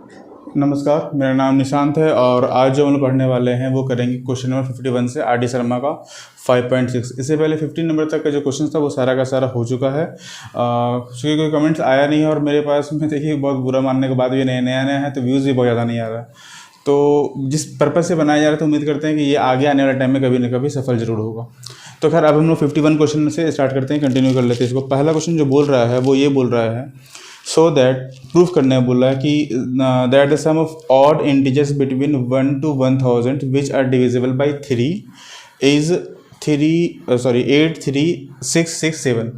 नमस्कार, मेरा नाम निशांत है और आज जो हम लोग पढ़ने वाले हैं वो करेंगे क्वेश्चन नंबर 51 से आर डी शर्मा का 5.6। इससे पहले 15 नंबर तक का जो क्वेश्चन था वो सारा का सारा हो चुका है। चूँकि कोई कमेंट्स आया नहीं है और मेरे पास में देखिए बहुत बुरा मानने के बाद भी नया है तो व्यूज़ भी बहुत ज़्यादा नहीं आ रहा है। तो जिस पर्पज़ से बनाया जा रहा है तो उम्मीद करते हैं कि ये आगे आने वाले टाइम में कभी ना कभी सफल जरूर होगा। तो खैर अब हम लोग 51 क्वेश्चन से स्टार्ट करते हैं, कंटिन्यू कर लेते हैं इसको। पहला क्वेश्चन जो बोल रहा है वो ये बोल रहा है, सो दैट प्रूफ करने बोल रहा है कि that the sum of odd integers between 1 to 1000 which are divisible by 3 is 83667।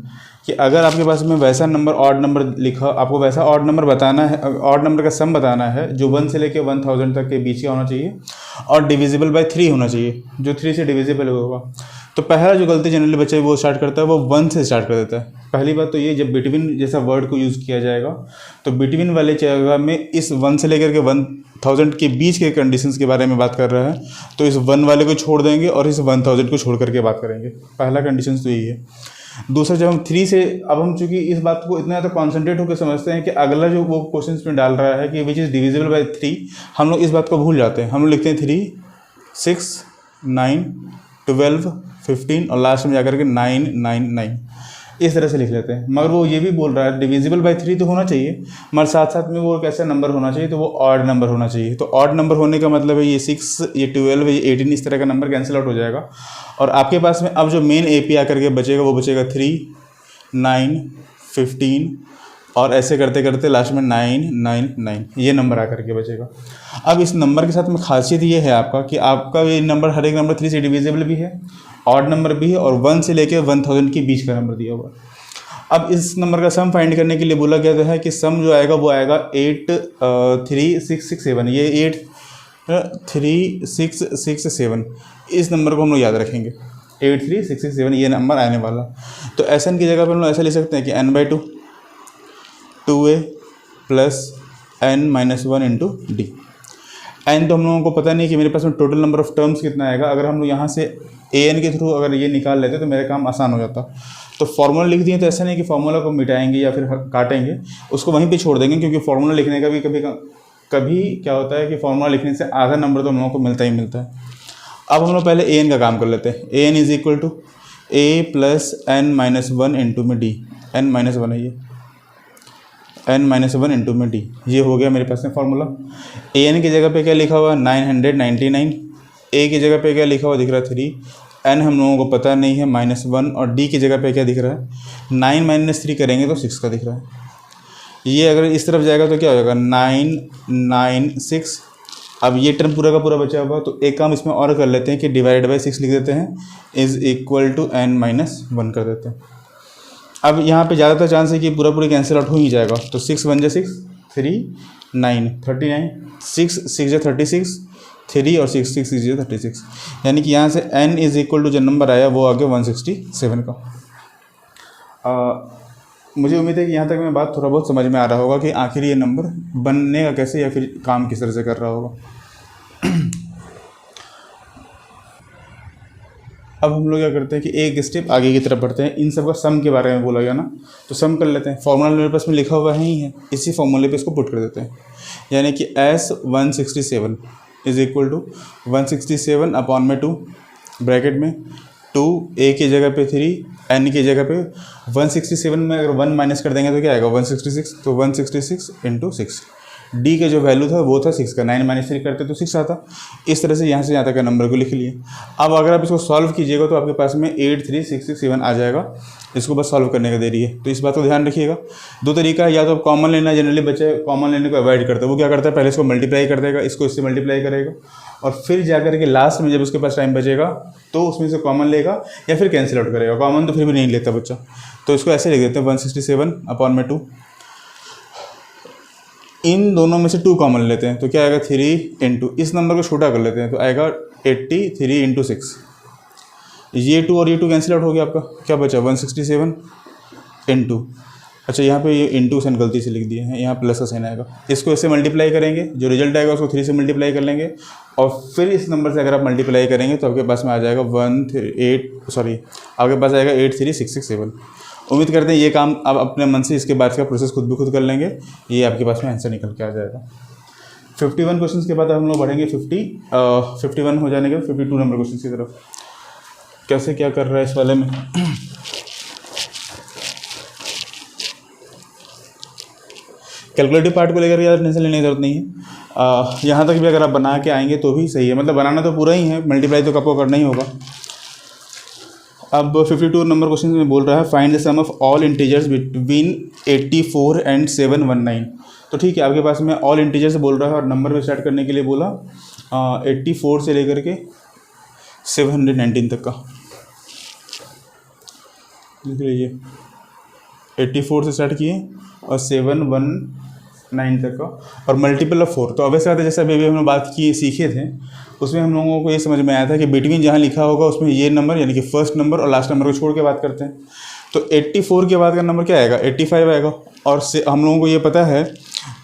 कि अगर आपके पास में वैसा नंबर ऑड नंबर लिखा, आपको वैसा ऑड नंबर बताना है, ऑड नंबर का सम बताना है जो 1 से लेकर 1000 तक के बीच का होना चाहिए और डिविजिबल बाई 3 होना चाहिए, जो 3 से डिविजिबल होगा। तो पहला जो गलती जनरली बच्चे वो स्टार्ट करता है वो 1 से स्टार्ट कर देता है। पहली बात तो ये, जब बिटवीन जैसा वर्ड को यूज़ किया जाएगा तो बिटवीन वाले जगह में इस 1 से लेकर के 1000 के बीच के कंडीशंस के बारे में बात कर रहा है, तो इस 1 वाले को छोड़ देंगे और इस 1000 को छोड़ करके बात करेंगे। पहला कंडीशन तो यही है। दूसरा, जब हम 3 से, अब हम चूँकि इस बात को इतना ज़्यादा कॉन्सेंट्रेट होकर समझते हैं कि अगला जो वो क्वेश्चन में डाल रहा है कि विच इज़ डिविजिबल बाई 3, हम लोग इस बात को भूल जाते हैं। हम लोग लिखते हैं 3, 6, 9, 12, 15 और लास्ट में जाकर के 9, 9, 9 इस तरह से लिख लेते हैं। मगर वो ये भी बोल रहा है डिविजिबल बाई 3 तो होना चाहिए, मगर साथ साथ में वो कैसा नंबर होना चाहिए, तो वो ऑड नंबर होना चाहिए। तो ऑड नंबर होने का मतलब है ये 6, ये 12, ये 18 इस तरह का नंबर कैंसिल आउट हो जाएगा और आपके पास में अब जो मेन AP आकर के बचेगा वो बचेगा 3, 9, 15 और ऐसे करते करते लास्ट में 9, 9, 9 ये नंबर आकर के बचेगा। अब इस नंबर के साथ में खासियत ये है आपका कि आपका ये नंबर, हर एक नंबर 3 से डिविजिबल भी है, ऑड नंबर भी है और 1 से लेकर 1000 के बीच का नंबर दिया हुआ है। अब इस नंबर का सम फाइंड करने के लिए बोला गया है कि सम जो आएगा वो आएगा 83667। ये 83667 इस नंबर को हम लोग याद रखेंगे, 83667 ये नंबर आने वाला। तो SN की जगह पर हम लोग ऐसा लिख सकते हैं कि n/2 2a plus n-1 into D. n तो हम लोगों को पता नहीं कि मेरे पास में टोटल नंबर ऑफ टर्म्स कितना आएगा। अगर हम लोग यहाँ से an के थ्रू अगर ये निकाल लेते तो मेरा काम आसान हो जाता। तो फार्मूला लिख दिए तो ऐसा नहीं कि फार्मूला को मिटाएंगे या फिर काटेंगे, उसको वहीं पे छोड़ देंगे, क्योंकि फार्मूला लिखने का भी कभी क्या होता है कि फार्मूला लिखने से आधा नंबर तो हम लोगों को मिलता ही मिलता है। अब हम लोग पहले an का काम कर लेते हैं। an is equal to a plus n-1 into में डी, n-1 है ये, n-1 इंटू में डी, ये हो गया मेरे पास में फार्मूला। an की जगह पे क्या लिखा हुआ 999, a की जगह पे क्या लिखा हुआ दिख रहा है 3, n हम लोगों को पता नहीं है -1 और d की जगह पे क्या दिख रहा है 9 - 3 करेंगे तो 6 का दिख रहा है। ये अगर इस तरफ जाएगा तो क्या हो जाएगा 996। अब ये टर्म पूरा का पूरा बचा हुआ, तो एक काम इसमें और कर लेते हैं कि डिवाइड बाई 6 लिख देते हैं, इज़ इक्वल टू n-1 कर देते हैं। अब यहाँ पे ज़्यादातर चांस है कि पूरा कैंसिल आउट हो ही जाएगा। तो 6 1 जा 6, 3 9 39, 6 6 जा 36, 3 और 6 6 6 जा 36, यानी कि यहाँ से n इज़ इक्वल टू जो नंबर आया वो आ गया 167 का। मुझे उम्मीद है कि यहाँ तक मैं बात थोड़ा बहुत समझ में आ रहा होगा कि आखिर ये नंबर बनने का कैसे या फिर काम किस तरह से कर रहा होगा। अब हम लोग क्या करते हैं कि एक स्टेप आगे की तरफ बढ़ते हैं। इन सब का सम के बारे में बोला गया ना, तो सम कर लेते हैं। फॉर्मूला मेरे पास में लिखा हुआ ही है, इसी फॉर्मूले पे इसको पुट कर देते हैं, यानी कि S167 is equal to 167 upon में 2 ब्रैकेट में 2, a की जगह पे 3, n की जगह पे 167 में अगर 1 माइनस कर देंगे तो क्या आएगा 166, तो 166 इंटू 6। डी का जो वैल्यू था वो था 6 का, 9 - 3 करते तो 6 आता। इस तरह से यहाँ से यहाँ तक का नंबर को लिख लिए। अब अगर आप इसको सॉल्व कीजिएगा तो आपके पास में 83667 आ जाएगा। इसको बस सॉल्व करने का देरी है, तो इस बात को ध्यान रखिएगा। दो तरीका है, या तो कॉमन लेना, जनरली बच्चे कॉमन लेने को अवॉइड करते हैं। वो क्या करता है, पहले इसको मल्टीप्लाई कर देगा, इसको इससे मल्टीप्लाई करेगा और फिर जाकर के लास्ट में जब उसके पास टाइम बचेगा तो उसमें से कॉमन लेगा या फिर कैंसिल आउट करेगा। कॉमन तो फिर भी नहीं लेता बच्चा, तो इसको ऐसे लिख देते हैं 167 अपॉन में 2। इन दोनों में से 2 कॉमन लेते हैं तो क्या आएगा 3 इंटू, इस नंबर को छोटा कर लेते हैं तो आएगा 83 इंटू 6। ये 2 और ये 2 कैंसिल आउट हो गया, आपका क्या बचा 167 इंटू, अच्छा यहाँ पे ये इंटू साइन गलती से लिख दिए हैं, यहाँ प्लस का साइन आएगा। इसको इससे मल्टीप्लाई करेंगे, जो रिजल्ट आएगा उसको 3 से मल्टीप्लाई कर लेंगे और फिर इस नंबर से अगर आप मल्टीप्लाई करेंगे तो आपके पास में आ जाएगा आपके पास आएगा 83667। उम्मीद करते हैं ये काम आप अपने मन से इसके बाद का प्रोसेस खुद ब खुद कर लेंगे, ये आपके पास में आंसर निकल के आ जाएगा। 51 क्वेश्चन के बाद हम लोग बढ़ेंगे 51 हो जाने के 52 नंबर क्वेश्चन की तरफ। कैसे क्या कर रहा है इस वाले में। कैलकुलेटिव पार्ट को लेकर ज़्यादा टेंशन लेने की जरूरत नहीं है। यहाँ तक भी अगर आप बना के आएंगे तो भी सही है, मतलब बनाना तो पूरा ही है, मल्टीप्लाई तो आपको करना ही होगा। अब 52 नंबर क्वेश्चन में बोल रहा है find the sum of all integers between 84 and 719। तो ठीक है, आपके पास में ऑल इंटीजर्स बोल रहा है और नंबर में स्टार्ट करने के लिए बोला 84 से लेकर के 719 तक का लिख लीजिए। 84 से स्टार्ट किए और 719 तक का और मल्टीपल ऑफ 4। तो अब ऐसा जैसे अभी हमने बात की सीखे थे, उसमें हम लोगों को ये समझ में आया था कि बिटवीन जहाँ लिखा होगा उसमें ये नंबर यानी कि फर्स्ट नंबर और लास्ट नंबर को छोड़ के बात करते हैं। तो 84 के बाद का नंबर क्या आएगा, 85 आएगा। और हम लोगों को ये पता है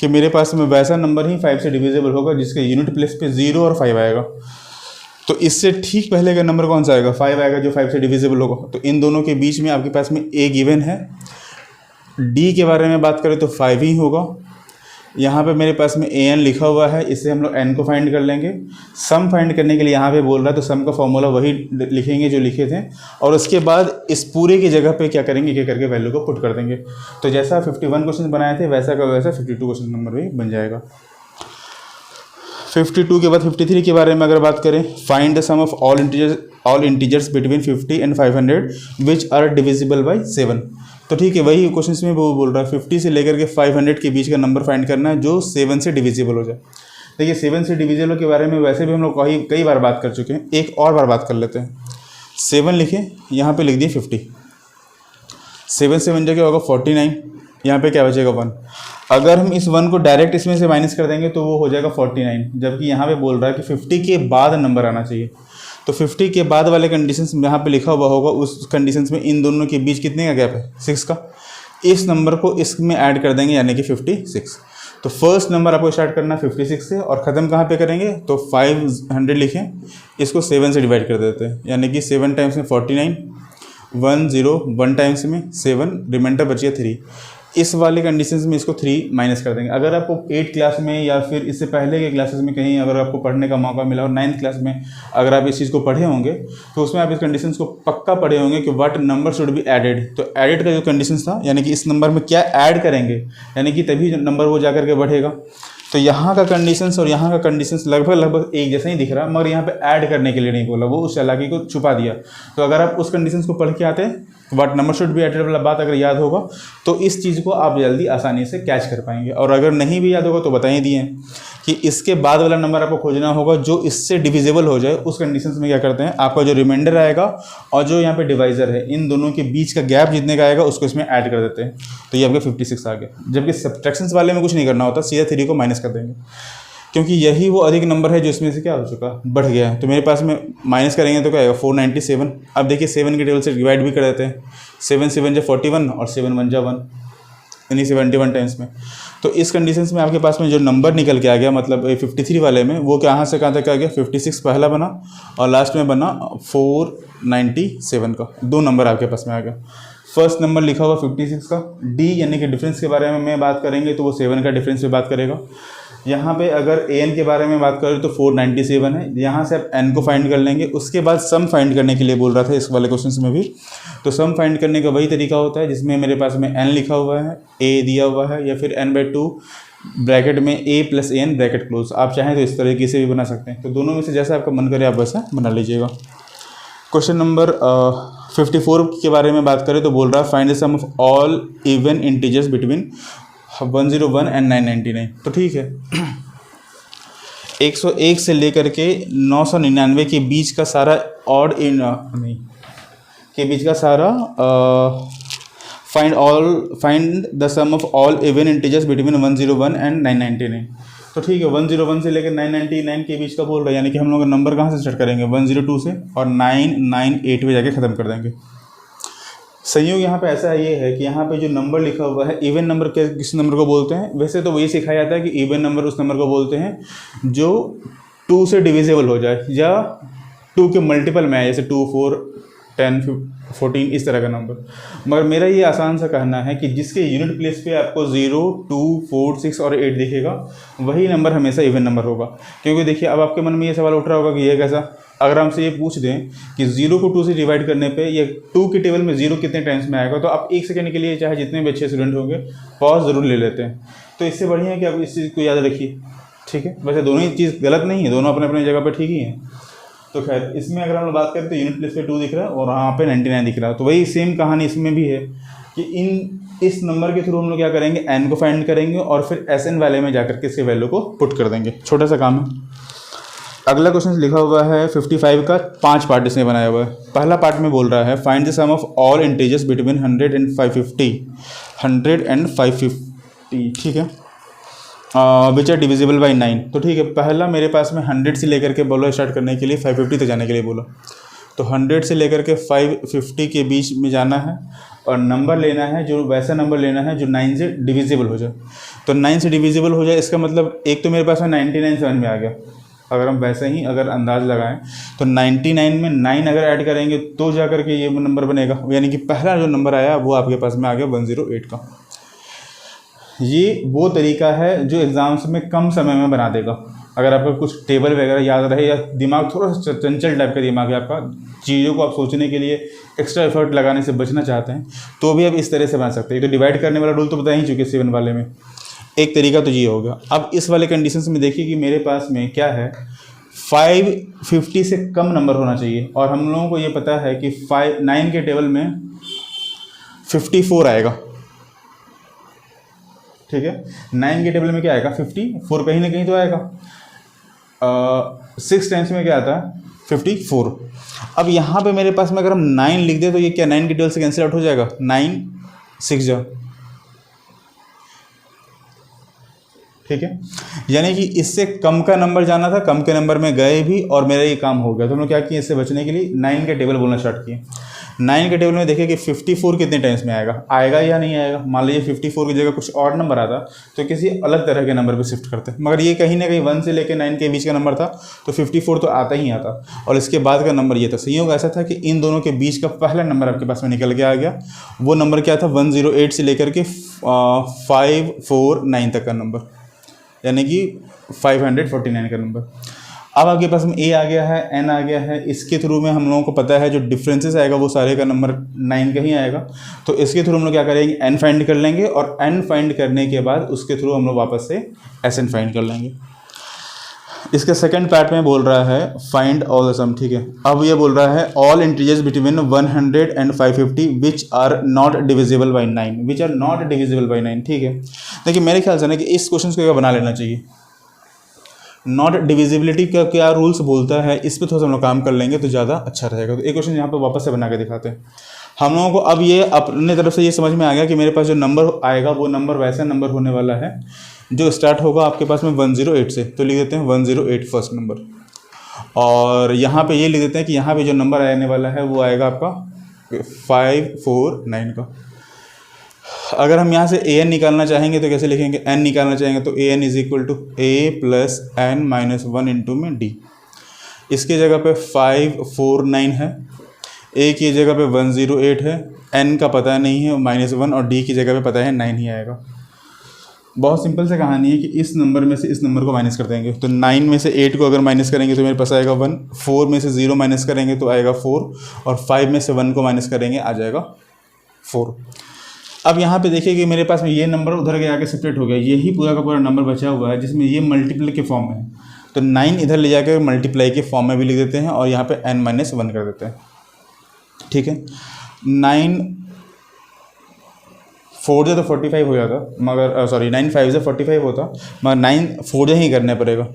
कि मेरे पास में वैसा नंबर ही 5 से डिविजिबल होगा जिसके यूनिट प्लेस पे 0 और 5 आएगा। तो इससे ठीक पहले का नंबर कौन सा आएगा, 5 आएगा, जो 5 से डिविजिबल होगा। तो इन दोनों के बीच में आपके पास में ए गिवन है। डी के बारे में बात करें तो 5 ही होगा। यहाँ पे मेरे पास में an लिखा हुआ है, इससे हम लोग n को फाइंड कर लेंगे। सम फाइंड करने के लिए यहाँ पे बोल रहा है तो सम का फॉर्मूला वही लिखेंगे जो लिखे थे, और उसके बाद इस पूरे की जगह पे क्या करेंगे, क्या करके वैल्यू को पुट कर देंगे। तो जैसा 51 क्वेश्चन बनाए थे वैसा का वैसा 52 क्वेश्चन नंबर भी बन जाएगा। 52 के बाद 53 के बारे में अगर बात करें, find the sum of all integers between 50 and 500 which are divisible by 7। तो ठीक है, वही क्वेश्चन में वो बोल रहा है 50 से लेकर के 500 के बीच का नंबर फाइंड करना है जो 7 से डिविजिबल हो जाए। देखिए 7 से डिविजिबल के बारे में वैसे भी हम लोग कई बार बात कर चुके हैं, एक और बार बात कर लेते हैं। 7 लिखे, यहाँ पे लिख दिए 50, 7 से बन जाएगा होगा 49, यहाँ पे क्या बचेगा 1। अगर हम इस 1 को डायरेक्ट इसमें से माइनस कर देंगे तो वो हो जाएगा 49, जबकि यहाँ पे बोल रहा है कि 50 के बाद नंबर आना चाहिए। तो 50 के बाद वाले कंडीशंस यहाँ पे लिखा हुआ होगा, उस कंडीशंस में इन दोनों के बीच कितने का गैप है, 6 का। इस नंबर को इसमें ऐड कर देंगे यानी कि 56। तो फर्स्ट नंबर आपको स्टार्ट करना 56 से और ख़त्म कहाँ पे करेंगे, तो 500 लिखें, इसको 7 से डिवाइड कर देते हैं यानी कि 7 टाइम्स में 49, 1 टाइम्स में 7, रिमाइंडर बच गया 3। इस वाले कंडीशंस में इसको 3 माइनस कर देंगे। अगर आपको 8 क्लास में या फिर इससे पहले के क्लासेस में कहीं अगर आपको पढ़ने का मौका मिला और 9th क्लास में अगर आप इस चीज़ को पढ़े होंगे तो उसमें आप इस कंडीशंस को पक्का पढ़े होंगे कि what number should be added. तो एडेड का जो कंडीशंस था यानी कि इस नंबर में क्या ऐड करेंगे यानी कि तभी नंबर वो जा करके बढ़ेगा। तो यहाँ का कंडीशंस और यहाँ का कंडीशंस लगभग एक जैसा ही दिख रहा, मगर यहाँ पे ऐड करने के लिए नहीं बोला, वो उस चालाकी को छुपा दिया। तो अगर आप उस कंडीशंस को पढ़ के आते हैं, what number should be added वाला बात अगर याद होगा तो इस चीज़ को आप जल्दी आसानी से कैच कर पाएंगे। और अगर नहीं भी याद होगा तो बता ही दिए कि इसके बाद वाला नंबर आपको खोजना होगा जो इससे डिविजिबल हो जाए। उस कंडीशंस में क्या करते हैं, आपका जो रिमाइंडर आएगा और जो यहाँ पे डिवाइजर है, इन दोनों के बीच का गैप जितने का आएगा उसको इसमें ऐड कर देते हैं। तो ये आपका 56 आ गया। जबकि सब्ट्रैक्शंस वाले में कुछ नहीं करना होता, सीधा 3 को माइनस कर देंगे, क्योंकि यही वो अधिक नंबर है जो इसमें से क्या हो चुका, बढ़ गया है। तो मेरे पास में माइनस करेंगे तो क्या आएगा 497। अब देखिए 7 के टेबल से डिवाइड भी कर देते हैं, 7 से 1 जा 41 और 7 1 जा 1, यानी 71 टाइम्स में। तो इस कंडीशंस में आपके पास में जो नंबर निकल के आ गया, मतलब 53 वाले में, वो कहाँ से कहाँ तक आ गया, 56 पहला बना और लास्ट में बना 497 का। 2 नंबर आपके पास में आ गया। फर्स्ट नंबर लिखा हुआ 56 का। डी यानी कि डिफरेंस के बारे में बात करेंगे तो वो 7 का डिफरेंस पे बात करेगा। यहाँ पे अगर an के बारे में बात करें तो 497 है। यहाँ से आप n को फाइंड कर लेंगे। उसके बाद सम फाइंड करने के लिए बोल रहा था इस वाले क्वेश्चन में भी। तो सम फाइंड करने का वही तरीका होता है जिसमें मेरे पास में n लिखा हुआ है, a दिया हुआ है, या फिर n/2 ब्रैकेट में a + an ब्रैकेट क्लोज। आप चाहें तो इस तरीके से भी बना सकते हैं। तो दोनों में से जैसा आपका मन करे आप वैसा बना लीजिएगा। क्वेश्चन नंबर 54 के बारे में बात करें तो बोल रहा है find the sum of all even integers between 101 and 999। तो ठीक है, 101 से लेकर के 999 के बीच का सारा के बीच का सारा find the sum of all even integers between 101 and 999। तो ठीक है, 101 से लेकर 999 के बीच का बोल रहा है, यानी कि हम लोग नंबर कहाँ से स्टार्ट करेंगे, 102 से, और 998 में जाके ख़त्म कर देंगे। संयोग यहाँ पे ऐसा ये है कि यहाँ पे जो नंबर लिखा हुआ है, इवन नंबर किस नंबर को बोलते हैं, वैसे तो वही सिखाया जाता है कि इवन नंबर उस नंबर को बोलते हैं जो 2 से डिविजिबल हो जाए या 2 के मल्टीपल में है, जैसे 2 4 10, 14 इस तरह का नंबर। मगर मेरा ये आसान सा कहना है कि जिसके यूनिट प्लेस पे आपको 0, 2, 4, 6 और 8 दिखेगा वही नंबर हमेशा इवन नंबर होगा। क्योंकि देखिए अब आपके मन में ये सवाल उठ रहा होगा कि ये कैसा, अगर हमसे ये पूछ दें कि 0 को 2 से डिवाइड करने पे या 2 के टेबल में 0 कितने टाइम्स में आएगा, तो आप 1 सेकंड के लिए चाहे जितने भी अच्छे स्टूडेंट होंगे पॉज ज़रूर ले लेते हैं। तो इससे बढ़िया है कि आप इस चीज़ को याद रखिए, ठीक है। वैसे दोनों ही चीज़ गलत नहीं है, दोनों अपने अपने जगह पर ठीक ही हैं। तो खैर इसमें अगर हम लोग बात करें तो यूनिट प्लेस पे 2 दिख रहा है और वहाँ पे 99 दिख रहा है। तो वही सेम कहानी इसमें भी है कि इस नंबर के थ्रू हम लोग क्या करेंगे, n को फाइंड करेंगे और फिर Sn वाले में जाकर के इसके वैल्यू को पुट कर देंगे। छोटा सा काम है। अगला क्वेश्चन लिखा हुआ है 55 का 5 पार्ट इसमें बनाया हुआ है। पहला पार्ट में बोल रहा है find the sum of all integers between 100 and 550, ठीक है, विच आर डिविजिबल बाई 9। तो ठीक है, पहला मेरे पास में 100 से लेकर के बोला स्टार्ट करने के लिए 550 तक जाने के लिए बोला। तो 100 से लेकर के 550 के बीच में जाना है और नंबर लेना है जो वैसा नंबर लेना है जो 9 से डिविजिबल हो जाए। तो 9 से डिविजिबल हो जाए इसका मतलब एक तो मेरे पास में 99 समझ में आ गया। अगर हम वैसे ही अगर अंदाज लगाएं तो 99 में 9 अगर ऐड करेंगे तो जा कर के ये नंबर बनेगा, यानी कि पहला जो नंबर आया वो आपके पास में आ गया 108 का। ये वो तरीका है जो एग्ज़ाम्स में कम समय में बना देगा। अगर आपका कुछ टेबल वगैरह याद रहे या दिमाग थोड़ा सा चंचल टाइप का दिमाग है आपका, चीज़ों को आप सोचने के लिए एक्स्ट्रा एफर्ट लगाने से बचना चाहते हैं, तो भी आप इस तरह से बना सकते हैं। तो डिवाइड करने वाला रूल तो बता ही चुके 7 वाले में, एक तरीका तो ये होगा। अब इस वाले कंडीशंस में देखिए कि मेरे पास में क्या है, 550 से कम नंबर होना चाहिए और हम लोगों को ये पता है कि 9 के टेबल में 54 आएगा, ठीक है। 9 के टेबल में क्या आएगा, 54 कहीं ना कहीं तो आएगा। 6 टाइम्स में क्या आता है, 54। अब यहाँ पे मेरे पास में अगर हम 9 लिख दे तो ये क्या 9 के टेबल से कैंसिल आउट हो जाएगा, 9 6 जा, ठीक है। यानी कि इससे कम का नंबर जाना था, कम के नंबर में गए भी और मेरा ये काम हो गया। तो हम लोग क्या किए, इससे बचने के लिए 9 के टेबल बोलना स्टार्ट किए। 9 के टेबल में देखिए कि 54 कितने टाइम्स में आएगा या नहीं आएगा। मान लीजिए 54 की जगह कुछ और नंबर आता तो किसी अलग तरह के नंबर पे शिफ्ट करते, मगर ये कहीं ना कहीं 1 से लेकर 9 के बीच का नंबर था तो 54 तो आता ही आता और इसके बाद का नंबर ये था। संयोग ऐसा था कि इन दोनों के बीच का पहला नंबर आपके पास में निकल के आ गया। वो नंबर क्या था, 108 से लेकर के 549 तक का नंबर, यानी कि 549 का नंबर। अब आपके पास में ए आ गया है, एन आ गया है। इसके थ्रू में हम लोगों को पता है जो डिफरेंसेस आएगा वो सारे का नंबर 9 का ही आएगा। तो इसके थ्रू हम लोग क्या करेंगे, एन फाइंड कर लेंगे और एन फाइंड करने के बाद उसके थ्रू हम लोग वापस से एस एन फाइंड कर लेंगे। इसके सेकंड पार्ट में बोल रहा है फाइंड ऑल द सम, ठीक है। अब ये बोल रहा है all integers between 100 and 550 which are not divisible by 9, which are not divisible by 9, ठीक है। देखिए मेरे ख्याल से ना कि इस क्वेश्चन को बना लेना चाहिए। नॉट डिविजिबिलिटी का क्या रूल्स बोलता है, इस पर थोड़ा सा हम लोग काम कर लेंगे तो ज़्यादा अच्छा रहेगा। तो एक क्वेश्चन यहाँ पे वापस से बना के दिखाते हैं हम लोगों को। अब ये अपने तरफ से ये समझ में आ गया कि मेरे पास जो नंबर आएगा वो नंबर वैसा नंबर होने वाला है जो स्टार्ट होगा आपके पास में 108 से। तो लिख देते हैं 108 फर्स्ट नंबर, और यहाँ पे ये लिख देते हैं कि यहाँ पे जो नंबर आने वाला है वो आएगा आपका 549 का। अगर हम यहाँ से ए एन निकालना चाहेंगे तो कैसे लिखेंगे, एन निकालना चाहेंगे तो a n is equal to a plus n minus 1 into में डी। इसके जगह पे 549 है, ए की जगह पे 108 है, एन का पता नहीं है -1 और डी की जगह पे पता है 9 ही आएगा। बहुत सिंपल सा कहानी है कि इस नंबर में से इस नंबर को माइनस कर देंगे। तो 9 में से 8 को अगर माइनस करेंगे तो मेरे पास आएगा 1, 4 में से 0 माइनस करेंगे तो आएगा 4 और 5 में से 1 को माइनस करेंगे आ जाएगा 4। अब यहाँ पे देखिए कि मेरे पास में ये नंबर उधर के आके सेपरेट हो गया, यही पूरा का पूरा नंबर बचा हुआ है जिसमें ये मल्टीप्लाई के फॉर्म में है। तो 9 इधर ले जाकर मल्टीप्लाई के फॉर्म में भी लिख देते हैं और यहाँ पे n-1 कर देते हैं, ठीक है। 9 4 जो तो 45 हो जाता, मगर सॉरी 9 5 से 45 होता, मगर 9 4 जो ही करना पड़ेगा,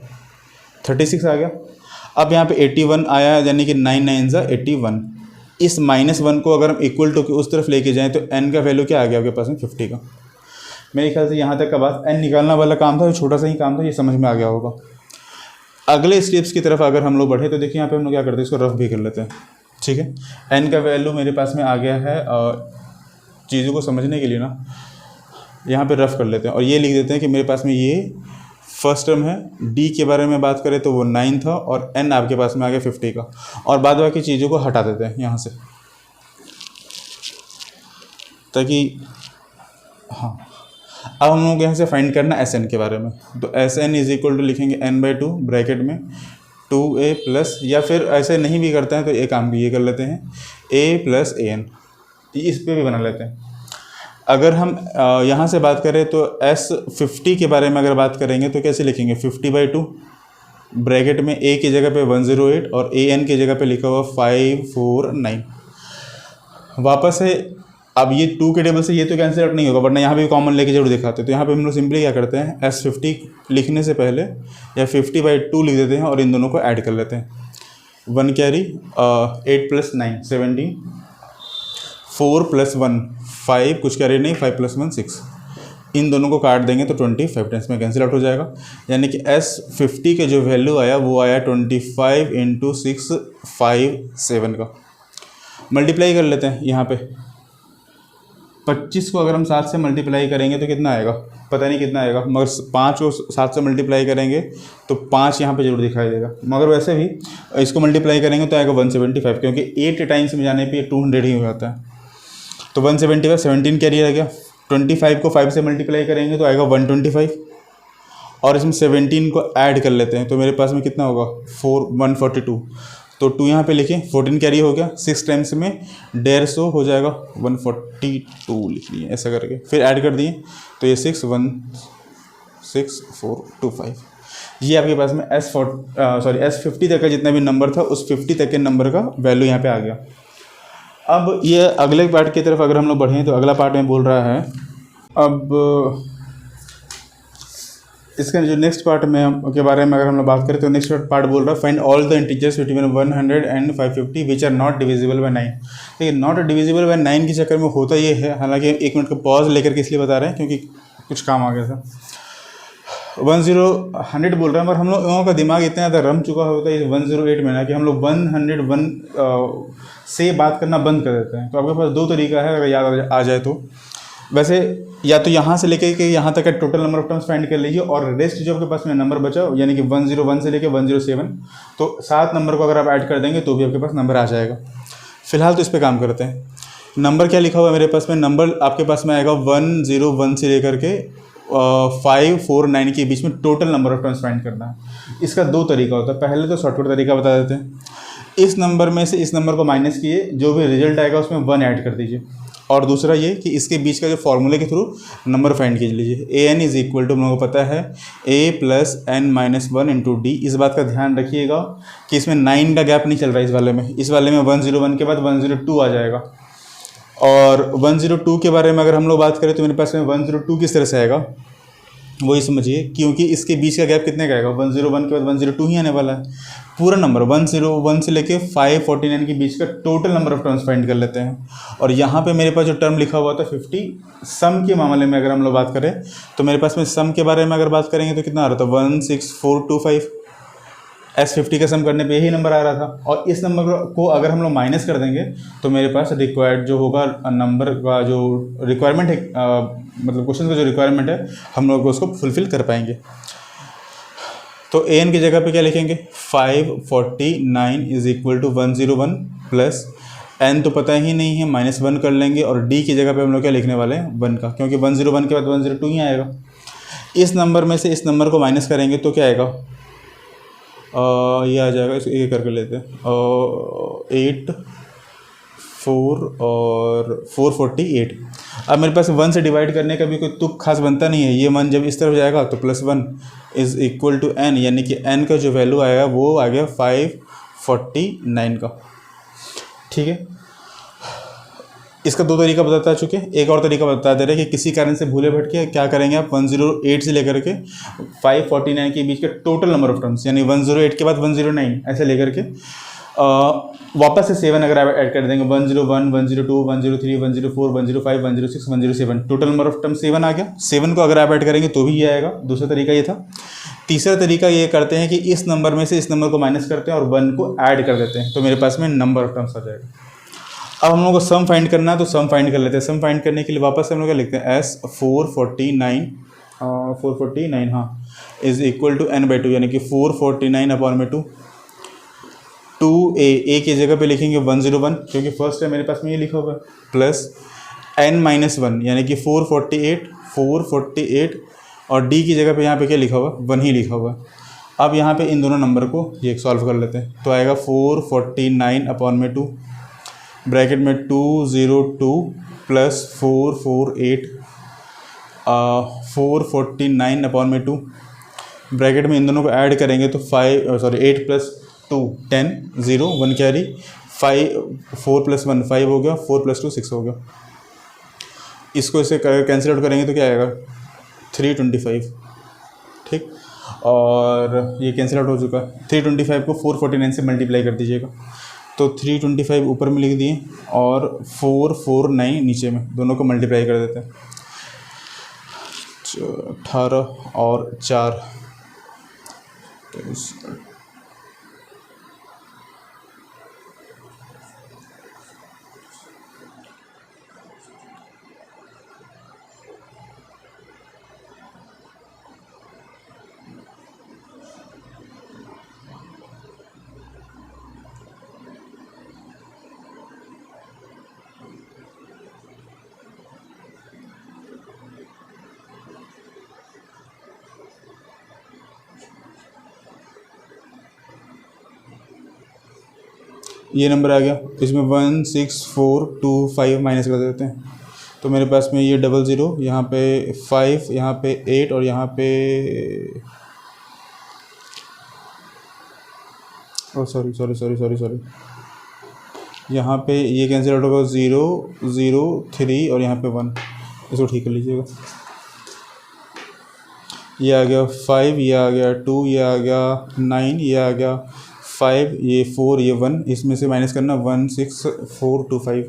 36 आ गया। अब यहाँ पे 81 आया, यानी कि 9 9 ज़ा 81। इस -1 को अगर हम इक्वल टू के उस तरफ लेके जाएं तो n का वैल्यू क्या आ गया आपके पास में 50 का। मेरे ख्याल से यहाँ तक का बात n निकालना वाला काम था, ये छोटा सा ही काम था, ये समझ में आ गया होगा। अगले स्टेप्स की तरफ अगर हम लोग बढ़े तो देखिए यहाँ पे हम लोग क्या करते हैं, इसको रफ भी कर लेते हैं, ठीक है। n का वैल्यू मेरे पास में आ गया है, चीज़ों को समझने के लिए ना यहाँ पे रफ कर लेते हैं और ये लिख देते हैं कि मेरे पास में ये फर्स्ट टर्म है। डी के बारे में बात करें तो वो 9 था और n आपके पास में आ गया 50 का, और बाद बाकी चीज़ों को हटा देते हैं यहाँ से, ताकि हाँ, अब हम लोगों को यहाँ से फाइंड करना एस एन के बारे में। तो S N is equal to लिखेंगे n/2 ब्रैकेट में 2a प्लस, या फिर ऐसे नहीं भी करते हैं तो एक काम ये कर लेते हैं a प्लस an, इस पे भी बना लेते हैं। अगर हम यहाँ से बात करें तो S50 के बारे में अगर बात करेंगे तो कैसे लिखेंगे 50/2 ब्रैकेट में a की जगह पे 108 और an की जगह पे लिखा हुआ 549। वापस है, अब ये 2 के टेबल से ये तो कैंसिल आउट नहीं होगा, वरना यहाँ पे भी कॉमन लेके जरूर दिखाते हैं। तो यहाँ पे हम लोग सिंपली क्या करते हैं, S50 लिखने से पहले या 50/2 लिख देते हैं और इन दोनों को ऐड कर लेते हैं। 1 कैरी 8 + 9 17, 4 + 1 5, कुछ कैरी नहीं, 5 + 1 6, इन दोनों को काट देंगे तो 25 टेंस में कैंसिल आउट हो जाएगा। यानी कि S50 के जो वैल्यू आया वो आया 25 × 657 का। मल्टीप्लाई कर लेते हैं यहाँ पे, 25 को अगर हम 7 से मल्टीप्लाई करेंगे तो कितना आएगा, पता नहीं कितना आएगा, मगर 5 को 7 से मल्टीप्लाई करेंगे तो 5 यहाँ पे जरूर दिखाई देगा। मगर वैसे भी इसको मल्टीप्लाई करेंगे तो आएगा 175, क्योंकि 8 टाइम्स में जाने पे 200 ही हो जाता है। तो 175 17 कैरी आ गया। 25 को 5 से मल्टीप्लाई करेंगे तो आएगा 125, और इसमें 17 को ऐड कर लेते हैं तो मेरे पास में कितना होगा 142। तो 2 यहाँ पे लिखें, 14 कैरी हो गया, 6 टाइम्स में 150 हो जाएगा, 142 लिख लिए ऐसा करके, फिर ऐड कर दिए तो ये 61425। ये आपके पास में S50 तक का जितना भी नंबर था उस 50 तक के नंबर का वैल्यू यहाँ पे आ गया। अब ये अगले पार्ट की तरफ अगर हम लोग बढ़ें तो अगला पार्ट में बोल रहा है, अब इसका जो नेक्स्ट पार्ट में के बारे में अगर हम लोग बात करें तो नेक्स्ट पार्ट बोल रहा है find all the integers between 100 and 550 which are not divisible by 9। देखिए नॉट डिविजिबल बाय 9 के चक्कर में होता ये है, हालांकि 1 मिनट का पॉज लेकर के इसलिए बता रहे हैं क्योंकि कुछ काम आ गया था। 100 बोल रहे हैं, मगर हम लोगों का दिमाग इतना ज़्यादा रम चुका होता है 108 में ना कि हम लोग 101 से बात करना बंद कर देते हैं। तो आपके पास 2 तरीका है अगर याद आ जाए तो, वैसे या तो यहाँ से लेके कि यहाँ तक का total number of terms find कर लीजिए, और रेस्ट जो आपके पास में नंबर बचा यानी कि 101 से लेके 107, तो 7 नंबर को अगर आप ऐड कर देंगे तो भी आपके पास नंबर आ जाएगा। फिलहाल तो इस पर काम करते हैं। नंबर क्या लिखा हुआ है मेरे पास में, नंबर आपके पास में आएगा 101 से लेकर के 549 के बीच में total number of terms find करना है। इसका 2 तरीका होता है। पहले तो शॉर्टकट तरीका बता देते हैं, इस नंबर में से इस नंबर को माइनस किए, जो भी रिजल्ट आएगा उसमें 1 ऐड कर दीजिए। और दूसरा ये कि इसके बीच का जो फॉर्मूले के थ्रू नंबर फाइंड कीजिए लीजिए। an इज इक्वल टू हम लोगों को पता है a + n-1 इंटू डी। इस बात का ध्यान रखिएगा कि इसमें 9 का गैप नहीं चल रहा है। इस वाले में 101 के बाद 102 आ जाएगा। और 102 के बारे में अगर हम लोग बात करें तो मेरे पास में 102 किस तरह से आएगा वही समझिए, क्योंकि इसके बीच का गैप कितने का आएगा, 101 के बाद 102 ही आने वाला है। पूरा नंबर 101 से लेके 549 के बीच का total number of terms find कर लेते हैं। और यहाँ पे मेरे पास जो टर्म लिखा हुआ था 50, सम के मामले में अगर हम लोग बात करें तो मेरे पास में सम के बारे में अगर बात करेंगे तो कितना आ रहा था 16425। S50 का सम करने पे यही नंबर आ रहा था। और इस नंबर को अगर हम लोग माइनस कर देंगे तो मेरे पास रिक्वायर्ड जो होगा नंबर का जो रिक्वायरमेंट है, मतलब क्वेश्चन का जो रिक्वायरमेंट है हम लोग उसको फुलफिल कर पाएंगे। तो an की जगह पे क्या लिखेंगे 549 is equal to 101 plus n तो पता ही नहीं है -1 कर लेंगे, और d की जगह पे हम लोग क्या लिखने वाले हैं 1 का, क्योंकि 101 के बाद 102 ही आएगा। इस नंबर में से इस नंबर को माइनस करेंगे तो क्या आएगा, ये आ जाएगा, इसको एक करके लेते हैं 8 4 और 448। अब मेरे पास 1 से डिवाइड करने का भी कोई तुक खास बनता नहीं है। ये 1 जब इस तरफ जाएगा तो +1 इज इक्वल टू n, यानी कि n का जो वैल्यू आएगा वो आ गया 549 का। ठीक है, इसका 2 तरीका बता चुके। एक और तरीका बता दे रहे हैं कि किसी कारण से भूले भटके क्या करेंगे आप 108 से लेकर के 549 के बीच के टोटल नंबर ऑफ टर्म्स, यानी 108 के बाद 109 ऐसे लेकर के वापस से 7 अगर आप ऐड कर देंगे 101 102 103 104 105 106 107, टोटल नंबर ऑफ टर्म 7 आ गया। 7 को अगर आप ऐड करेंगे तो भी ये आएगा। दूसरा तरीका ये था। तीसरा तरीका ये करते हैं कि इस नंबर में से इस नंबर को माइनस करते हैं और 1 को ऐड कर देते हैं, तो मेरे पास में नंबर ऑफ टर्म्स आ जाएगा। अब हम लोग को सम फाइंड करना है तो सम फाइंड कर लेते हैं। सम फाइंड करने के लिए वापस हम लोग क्या लिखते हैं S449 हाँ इज इक्वल टू n/2, यानी कि 449/2। 2a की जगह पे लिखेंगे 101, क्योंकि फर्स्ट है मेरे पास में ये लिखा हुआ है, प्लस n-1 यानी कि 448 और d की जगह पे यहाँ पे क्या लिखा हुआ, 1 ही लिखा हुआ। अब यहाँ पे इन दोनों नंबर को ये सॉल्व कर लेते हैं, तो आएगा 449/2 ब्रैकेट में 202 प्लस 449/2 ब्रैकेट में इन दोनों को ऐड करेंगे तो 8 + 2 10 0 1 कैरी 4 + 1 5 हो गया, 4 + 2 6 हो गया। इसको इसे कैंसिल आउट करेंगे तो क्या आएगा 325, ठीक। और ये कैंसिल आउट हो चुका। 325 को 449 से मल्टीप्लाई कर दीजिएगा, तो 325 ऊपर में लिख दिए और 449 नीचे में, दोनों को मल्टीप्लाई कर देते हैं। 18 और 4 ये नंबर आ गया। इसमें 16425 माइनस कर देते हैं, तो मेरे पास में ये 00, यहाँ पे 5, यहाँ पे 8 और यहाँ पे सॉरी यहाँ पे ये कैंसिल आउट होगा 0 0 3 और यहाँ पे 1, इसको ठीक कर लीजिएगा। ये आ गया 5, ये आ गया 2, ये आ गया 9, ये आ गया 5, ये 4, ये 1, इसमें से माइनस करना 16425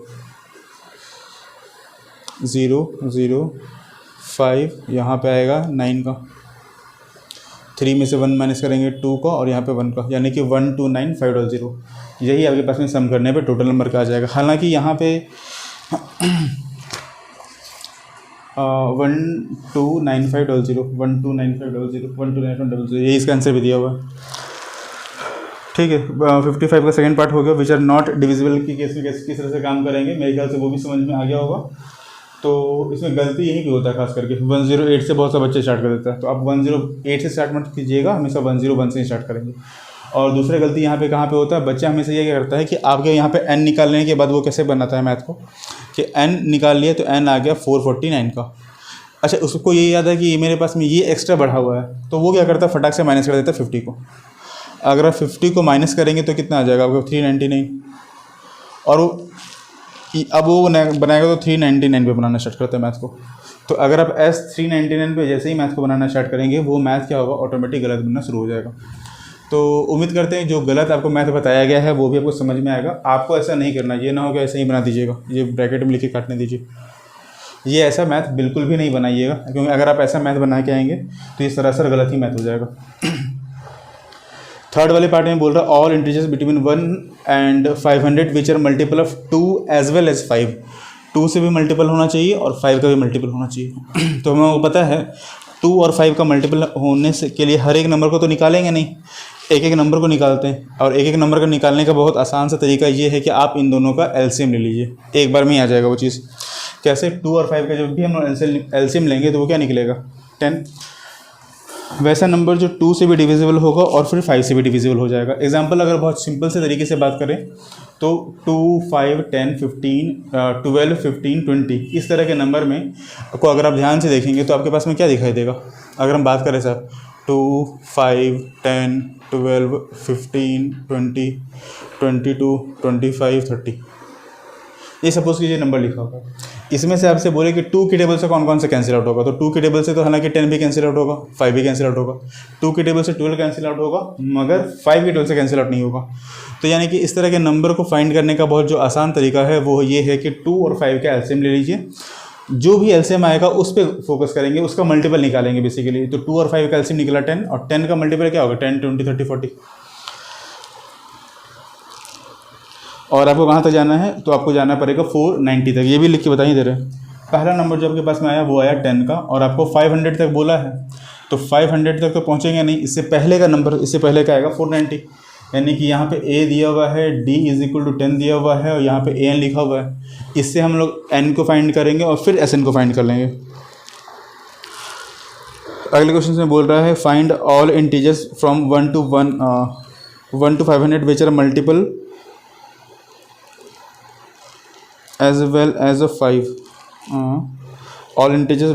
0 0 5, यहाँ पे आएगा 9 का, 3 में से 1 माइनस करेंगे 2 का और यहाँ पे 1 का, यानी कि 129,500। यही आपके पास में सम करने पे टोटल नंबर का आ जाएगा। हालांकि यहाँ पे 129500 यही इसका आंसर भी दिया हुआ है, ठीक है। 55 का सेकंड पार्ट हो गया, विच आर नॉट डिविजिबल की केस में किस तरह से काम करेंगे, मेरे ख्याल से वो भी समझ में आ गया होगा। तो इसमें गलती यही भी होता है, खास करके 108 से बहुत सा बच्चे स्टार्ट कर देता है, तो आप 108 से स्टार्ट मत कीजिएगा, हमेशा 101 से स्टार्ट करेंगे। और दूसरी गलती यहाँ पे कहाँ पे होता है, बच्चा हमेशा ये क्या करता है कि आपके यहाँ पे n निकालने के बाद वो कैसे बनाता है मैथ को, कि n निकाल लिया तो n आ गया 449 का। अच्छा, उसको ये याद है कि मेरे पास में ये एक्स्ट्रा बढ़ा हुआ है, तो वो क्या करता है फटाक से माइनस कर देता है 50 को। अगर आप 50 को माइनस करेंगे तो कितना आ जाएगा आपको 399, और अब वो बनाएगा तो 399 पे बनाना स्टार्ट करता है मैथ को। तो अगर आप S399 पे जैसे ही मैथ को बनाना स्टार्ट करेंगे, वो मैथ क्या होगा ऑटोमेटिक गलत बनना शुरू हो जाएगा। तो उम्मीद करते हैं जो गलत आपको मैथ बताया गया है वो भी आपको समझ में आएगा। आपको ऐसा नहीं करना, ये ना हो कि ऐसे ही बना दीजिएगा, ये ब्रैकेट में लिख के काटने दीजिए, ये ऐसा मैथ बिल्कुल भी नहीं बनाइएगा, क्योंकि अगर आप ऐसा मैथ बना के आएंगे तो ये सरासर गलत ही मैथ हो जाएगा। थर्ड वाले पार्ट में बोल रहा है all integers between 1 and 500 which are multiple of 2 as well as 5। 2 से भी मल्टीपल होना चाहिए और 5 का भी मल्टीपल होना चाहिए। तो हमें पता है 2 और 5 का मल्टीपल होने से के लिए हर एक नंबर को तो निकालेंगे नहीं, एक एक नंबर को निकालते हैं। और एक एक नंबर का निकालने का बहुत आसान सा तरीका ये है कि आप इन दोनों का एलसीएम ले लीजिए, एक बार में ही आ जाएगा वो चीज़। कैसे, 2 और 5 का जब भी हम एलसीएम लेंगे तो वो क्या निकलेगा 10। वैसा नंबर जो 2 से भी डिविजिबल होगा और फिर 5 से भी डिविजिबल हो जाएगा। एग्जांपल अगर बहुत सिंपल से तरीके से बात करें तो 2, 5, 10, 15, 12, 15, 20 इस तरह के नंबर में को अगर आप ध्यान से देखेंगे तो आपके पास में क्या दिखाई देगा। अगर हम बात करें सर 2, 5, 10, 12, 15, 20, 22, 25, 30, ये सपोज कीजिए नंबर लिखा होगा। इसमें से आपसे बोले कि 2 की टेबल से कौन कौन से कैंसिल आउट होगा, तो 2 की टेबल से तो हालांकि 10 भी कैंसिल आउट होगा, 5 भी कैंसिल आउट होगा। 2 की टेबल से 12 कैंसिल आउट होगा, मगर 5 की टेबल से कैंसिल आउट नहीं होगा। तो यानी कि इस तरह के नंबर को फाइंड करने का बहुत जो आसान तरीका है वो ये है कि 2 और 5 का एलसीएम ले लीजिए। जो भी एलसीएम आएगा उस पर फोकस करेंगे, उसका मल्टीपल निकालेंगे बेसिकली। तो 2 और 5 का एलसीएम निकला 10, और 10 का मल्टीपल क्या होगा 10, 20, 30, 40। और आपको कहाँ तक जाना है, तो आपको जाना पड़ेगा 490 तक। ये भी लिख के बता ही दे रहे हैं। पहला नंबर जो आपके पास में आया वो आया 10 का, और आपको 500 तक बोला है, तो 500 तक तो पहुँचेंगे नहीं। इससे पहले का नंबर, इससे पहले का आएगा 490, यानी कि यहाँ पे a दिया हुआ है, d = 10 दिया हुआ है, और यहाँ पे an लिखा हुआ है, इससे हम लोग n को फाइंड करेंगे और फिर Sn को फाइंड कर लेंगे। अगले क्वेश्चन में बोल रहा है find all integers from 1 to 500 which are multiple as well as a 5 all integers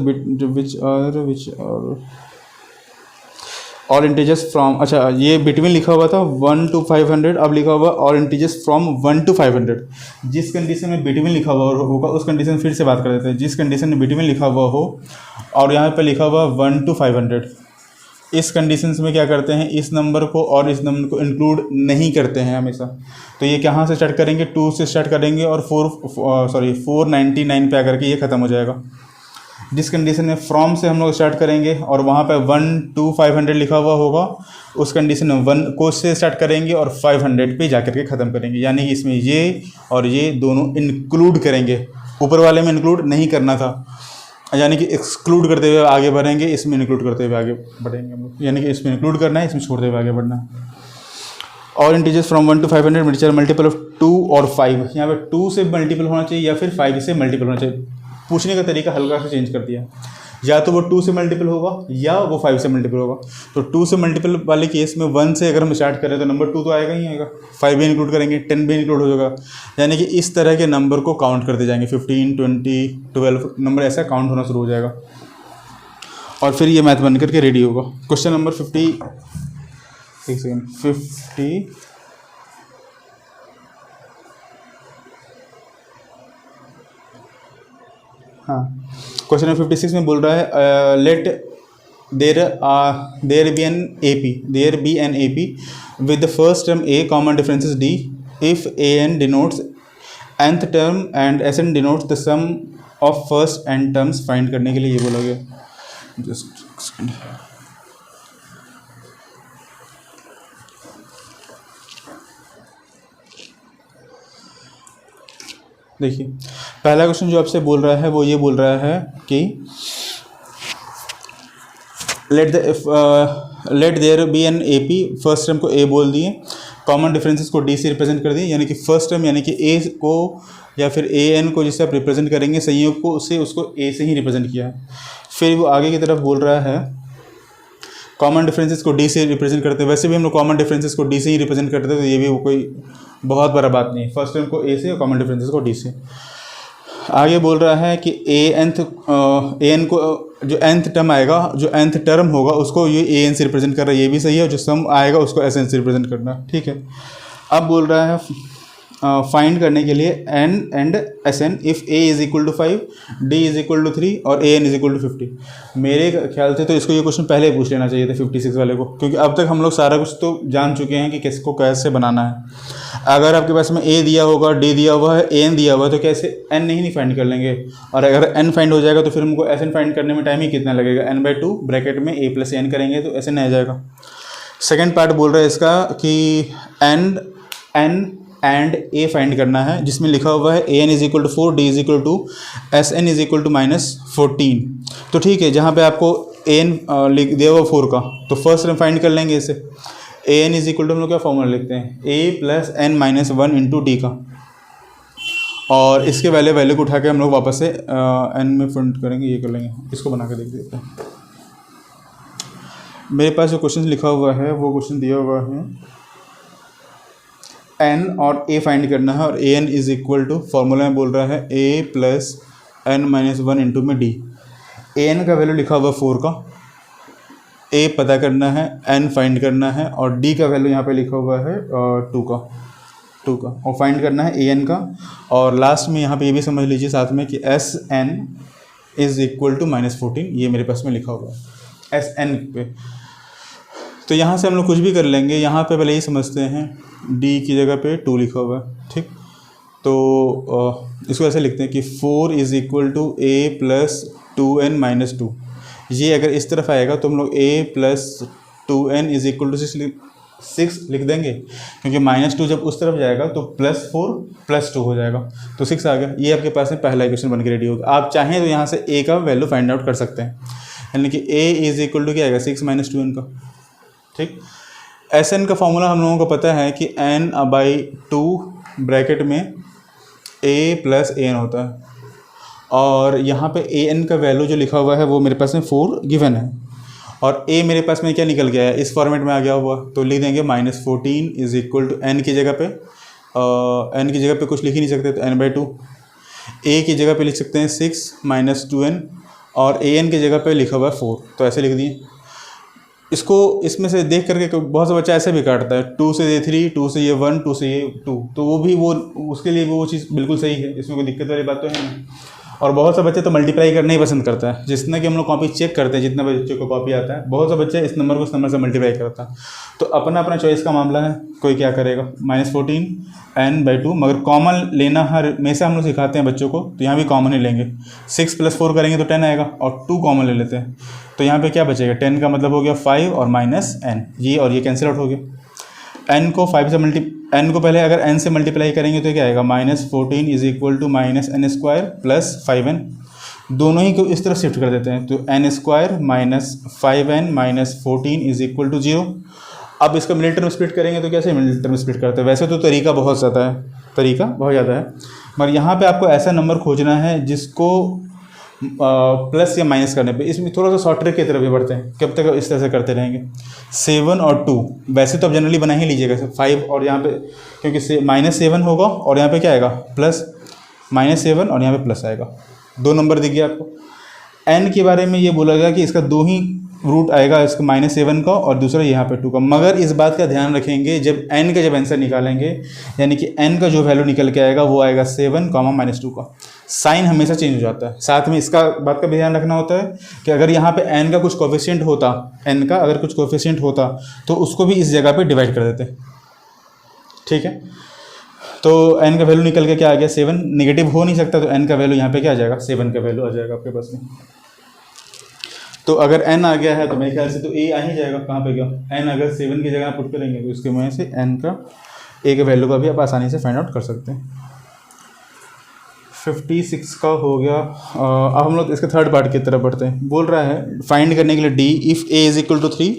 which are all integers from, अच्छा ये बिटवीन लिखा हुआ था 1 to 500, अब लिखा हुआ all integers from 1 to 500। जिस कंडीशन में बिटवीन लिखा हुआ होगा उस कंडीशन फिर से बात कर देते हैं। जिस कंडीशन में बिटवीन लिखा हुआ हो और यहाँ पे लिखा हुआ 1 to 500, इस कंडीशंस में क्या करते हैं, इस नंबर को और इस नंबर को इंक्लूड नहीं करते हैं हमेशा। तो ये कहाँ से स्टार्ट करेंगे, 2 से स्टार्ट करेंगे और 499 पे आकर के ये ख़त्म हो जाएगा। जिस कंडीशन में फ्रॉम से हम लोग स्टार्ट करेंगे और वहाँ पे 1 to 500 लिखा हुआ होगा, उस कंडीशन में 1 को से स्टार्ट करेंगे और 500 पे जाकर के ख़त्म करेंगे। यानी कि इसमें ये और ये दोनों इंक्लूड करेंगे, ऊपर वाले में इंक्लूड नहीं करना था, यानी कि एक्सक्लूड करते हुए आगे बढ़ेंगे, इसमें इंक्लूड करते हुए आगे बढ़ेंगे हम लोग। यानी कि इसमें इंक्लूड करना है, इसमें छोड़ते हुए आगे बढ़ना है। और integers from 1 to 500 which are multiple of 2 और 5, यहाँ पे 2 से मल्टीपल होना चाहिए या फिर 5 से मल्टीपल होना चाहिए। पूछने का तरीका हल्का सा चेंज कर दिया, या तो वो 2 से मल्टीपल होगा या वो 5 से मल्टीपल होगा। तो 2 से मल्टीपल वाले केस में 1 से अगर हम स्टार्ट करें तो नंबर 2 तो आएगा ही आएगा, 5 भी इंक्लूड करेंगे, 10 भी इंक्लूड हो जाएगा। यानी कि इस तरह के नंबर को काउंट करते जाएंगे, 15, 20, 12 नंबर ऐसा काउंट होना शुरू हो जाएगा और फिर ये मैथ बन करके रेडी होगा। क्वेश्चन नंबर 50, एक सेकेंड, 50 हाँ, क्वेश्चन नंबर 56 में बोल रहा है let there be an A P with the first term A common difference D if A N denotes nth term and S N denotes the sum of first N terms. Find करने के लिए ये बोला गया। Just देखिए, पहला question जो आपसे बोल रहा है वो ये बोल रहा है कि let there be an A P, first term को ए बोल दिए, कॉमन डिफरेंसेस को डी से रिप्रेजेंट कर दिए, यानी कि फर्स्ट टर्म यानी कि ए को या फिर ए एन को जिससे आप रिप्रेजेंट करेंगे संयोग को, उससे उसको ए से ही रिप्रेजेंट किया है। फिर वो आगे की तरफ बोल रहा है कॉमन डिफरेंसेस को डी से रिप्रेजेंट करते हैं। वैसे भी हम लोग कॉमन डिफरेंसेस को डी से ही रिप्रेजेंट करते हैं, तो ये भी कोई बहुत बड़ा बात नहीं है। फर्स्ट टर्म को ए से और कॉमन डिफरेंसेस को डी से। आगे बोल रहा है कि ए एन को जो nth टर्म आएगा, जो nth टर्म होगा उसको ये ए एन से रिप्रेजेंट कर रहा है, ये भी सही है। और जो सम आएगा उसको एस एन से रिप्रेजेंट करना, ठीक है। अब बोल रहा है फाइंड करने के लिए n and S N if a is equal to 5, d is equal to 3 और a n is equal to 50। मेरे ख्याल से तो इसको ये क्वेश्चन पहले पूछ लेना चाहिए था 56 वाले को, क्योंकि अब तक हम लोग सारा कुछ तो जान चुके हैं कि किसको कैसे बनाना है। अगर आपके पास में a दिया होगा, d दिया हुआ है, a n दिया हुआ है, तो कैसे n नहीं फाइंड कर लेंगे। और अगर n फाइंड हो जाएगा तो फिर हमको एस एन फाइंड करने में टाइम ही कितना लगेगा, n/2 ब्रैकेट में a प्लस n करेंगे तो एस एन आ जाएगा। सेकेंड पार्ट बोल रहा है इसका कि n एंड ए फाइंड करना है, जिसमें लिखा हुआ है a n is equal to 4, d is equal to s N is equal to -14। तो ठीक है, जहाँ पे आपको ए एन लिख दिया हुआ 4 का, तो फर्स्ट हम फाइंड कर लेंगे इसे। A n is equal to हम लोग क्या फॉर्मूला लिखते हैं, a plus n minus 1 into d का, और इसके वैल्यू को उठा के हम लोग वापस से एन में प्रिंट करेंगे, ये कर लेंगे। इसको बना के देख देते हैं। मेरे पास जो क्वेश्चन लिखा हुआ है वो क्वेश्चन दिया हुआ है n और a फाइंड करना है, और a n is equal to formula में बोल रहा है a plus n minus 1 into में d। ए एन का वैल्यू लिखा हुआ 4 का, a पता करना है, n फाइंड करना है, और d का वैल्यू यहाँ पे लिखा हुआ है 2 का, और फाइंड करना है ए एन का। और लास्ट में यहाँ पे ये भी समझ लीजिए साथ में कि S N is equal to -14, ये मेरे पास में लिखा हुआ है एस एन पे। तो यहाँ से हम लोग कुछ भी कर लेंगे। यहाँ पे पहले ही समझते हैं, d की जगह पे 2 लिखा हुआ है, ठीक। तो इसको ऐसे लिखते हैं कि 4 is equal to a plus 2n minus 2। ये अगर इस तरफ आएगा तो हम लोग a plus 2n is equal to 6 लिख देंगे, क्योंकि -2 जब उस तरफ जाएगा तो +4 +2 हो जाएगा, तो 6 आ गया। ये आपके पास में पहला इक्वेशन बन के रेडी होगा। आप चाहें तो यहाँ से a का वैल्यू फाइंड आउट कर सकते हैं, यानी कि a इज इक्वल टू क्या आएगा, 6 माइनस 2n का, ठीक। एस एन का फॉर्मूला हम लोगों को पता है कि n/2 ब्रैकेट में ए प्लस ए एन होता है, और यहाँ पे ए एन का वैल्यू जो लिखा हुआ है वो मेरे पास में 4 गिवन है, और ए मेरे पास में क्या निकल गया है, इस फॉर्मेट में आ गया हुआ, तो लिख देंगे -14 इज इक्वल टू एन की जगह पे, एन की जगह पे कुछ लिख ही नहीं सकते तो n/2, ए की जगह पे लिख सकते हैं 6 - 2n, और ए एन की जगह पे लिखा हुआ है 4, तो ऐसे लिख दिए। इसको इसमें से देख करके बहुत सा बच्चा ऐसे भी काटता है, 2 से ये 3, 2 से ये 1, 2 से ये 2, तो वो भी वो उसके लिए वो चीज़ बिल्कुल सही है, इसमें कोई दिक्कत वाली बात तो है नहीं। और बहुत से बच्चे तो मल्टीप्लाई करना ही पसंद करता है, जितना कि हम लोग कॉपी चेक करते हैं, जितना बच्चों को कॉपी आता है, बहुत से बच्चे इस नंबर को इस नंबर से मल्टीप्लाई करता है, तो अपना अपना चॉइस का मामला है, कोई क्या करेगा। -14 n/2, मगर कॉमन लेना हर हमेशा हम लोग सिखाते हैं बच्चों को, तो यहाँ भी कॉमन ही लेंगे। 6 + 4 करेंगे तो 10 आएगा, और 2 कॉमन ले लेते हैं, तो यहाँ पे क्या बचेगा, 10 का मतलब हो गया 5 और -n, ये और ये कैंसिल आउट हो गया। n को 5 से n को पहले अगर n से मल्टीप्लाई करेंगे तो क्या आएगा, -14 is equal to -n² plus 5n, दोनों ही को इस तरह शिफ्ट कर देते हैं, तो n² - 5n - 14 is equal to 0। अब इसका मिनट टर्म स्प्लिट करेंगे तो कैसे मिनट टर्म स्प्लिट करते हैं, वैसे तो तरीका बहुत ज़्यादा है, मगर यहाँ पे आपको ऐसा नंबर खोजना है जिसको प्लस या माइनस करने पे, इसमें थोड़ा सा शॉर्ट ट्रिक की तरफ भी बढ़ते हैं, कब तक इस तरह से करते रहेंगे। 7 और 2 वैसे तो आप जनरली बना ही लीजिएगा, 5 और यहाँ पे क्योंकि -7 होगा और यहाँ पे क्या आएगा प्लस, -7 और यहाँ पे प्लस आएगा, 2 नंबर दिख गया आपको। n के बारे में ये बोला गया कि इसका 2 ही रूट आएगा, इसका -7 का और दूसरा यहाँ पे 2 का, मगर इस बात का ध्यान रखेंगे जब n का जब आंसर निकालेंगे, यानी कि n का जो वैल्यू निकल के आएगा वो आएगा 7, -2 का, साइन हमेशा चेंज हो जाता है। साथ में इसका बात का भी ध्यान रखना होता है कि अगर यहाँ पे n का कुछ कोफिशिएंट होता, n का अगर कुछ कोफिशिएंट होता तो उसको भी इस जगह पे डिवाइड कर देते, ठीक है। तो n का वैल्यू निकल के क्या आ गया 7, नेगेटिव हो नहीं सकता, तो n का वैल्यू यहाँ पे क्या आ जाएगा 7 का वैल्यू आ जाएगा आपके पास में। तो अगर n आ गया है तो मेरे ख्याल से तो a आ ही जाएगा, कहाँ पे गया n, अगर 7 की जगह पुट करेंगे तो इसकी वजह से n का a के वैल्यू का भी आप आसानी से फाइंड आउट कर सकते हैं। 56 का हो गया। अब हम लोग इसके थर्ड पार्ट की तरफ बढ़ते हैं। बोल रहा है फाइंड करने के लिए D if a is equal to 3,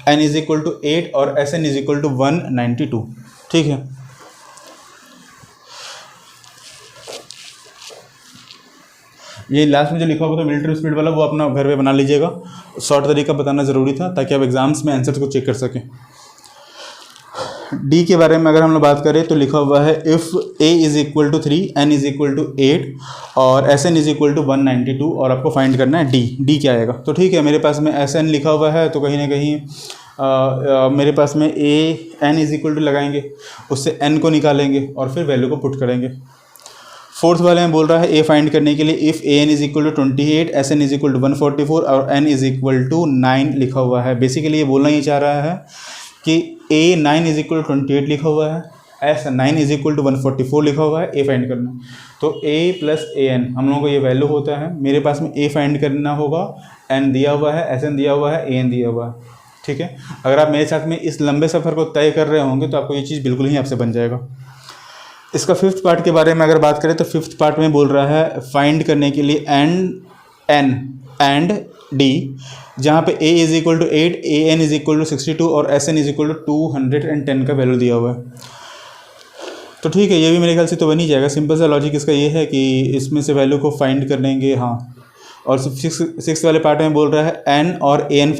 n is equal to 8 और Sn इज इक्वल टू 192, ठीक है। ये लास्ट में जो लिखा होगा तो मिलिट्री स्पीड वाला वो अपना घर पे बना लीजिएगा, शॉर्ट तरीका बताना ज़रूरी था ताकि आप एग्जाम्स में आंसर्स को चेक कर सकें। डी के बारे में अगर हम लोग बात करें तो लिखा हुआ है if a is equal to 3, n is equal to 8 और Sn इज इक्वल टू 192 और आपको फाइंड करना है डी क्या आएगा। तो ठीक है, मेरे पास में Sn लिखा हुआ है तो कहीं ना कहीं मेरे पास में n इज इक्वल टू लगाएंगे, उससे n को निकालेंगे और फिर वैल्यू को पुट करेंगे। फोर्थ वाले में बोल रहा है a फाइंड करने के लिए if an is equal to 28, Sn is equal to 144 और n इज इक्वल टू 9 लिखा हुआ है। बेसिकली ये बोलना ये चाह रहा है कि a 9 इज इक्वल टू 28 लिखा हुआ है, S 9 इज इक्वल टू 144 लिखा हुआ है, a फाइंड करना। तो a प्लस an हम लोगों को ये वैल्यू होता है, मेरे पास में a फाइंड करना होगा, n दिया हुआ है, Sn दिया हुआ है, an दिया हुआ है, ठीक है। अगर आप मेरे साथ में इस लंबे सफ़र को तय कर रहे होंगे तो आपको ये चीज़ बिल्कुल ही आपसे बन जाएगा। इसका फिफ्थ पार्ट के बारे में अगर बात करें तो फिफ्थ पार्ट में बोल रहा है फाइंड करने के लिए एंड डी, जहाँ पे a is equal to 8, an is equal to 62 और Sn इज इक्वल टू 210 का वैल्यू दिया हुआ है। तो ठीक है, ये भी मेरे ख्याल से तो बन ही जाएगा। सिंपल सा लॉजिक इसका ये है कि इसमें से वैल्यू को फाइंड कर लेंगे, हाँ। और सिक्स वाले पार्ट में बोल रहा है n और an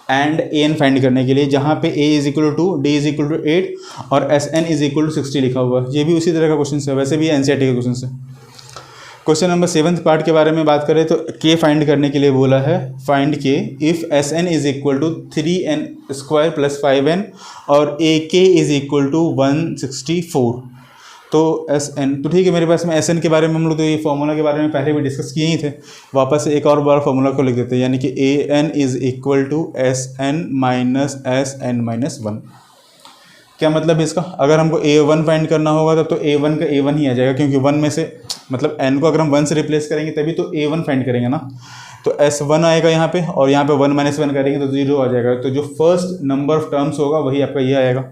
एंड an फाइंड करने के लिए, जहाँ पे a is equal to 2, d is equal to 8 और Sn इज इक्वल टू 60 लिखा हुआ है। ये भी उसी तरह का क्वेश्चन है, वैसे भी NCERT का क्वेश्चन है। क्वेश्चन नंबर 7th पार्ट के बारे में बात करें तो k फाइंड करने के लिए बोला है find k if Sn is equal to 3n² plus 5n और ak इज इक्वल टू 164। तो Sn, तो ठीक है, मेरे पास में Sn के बारे में हम लोग तो ये फॉर्मूला के बारे में पहले भी डिस्कस किए ही थे, वापस एक और बार फॉर्मूला को लिख देते हैं, यानी कि an is equal to Sn minus Sn minus 1। क्या मतलब इसका, अगर हमको a1 फाइंड करना होगा तब तो a1 का a1 ही आ जाएगा, क्योंकि 1 में से मतलब n को अगर हम 1 से रिप्लेस करेंगे तभी तो a1 फाइंड करेंगे ना। तो S1 आएगा यहाँ पे और यहाँ पे 1 - 1 करेंगे तो 0 आ जाएगा। तो जो फर्स्ट नंबर ऑफ टर्म्स होगा वही आपका ये आएगा।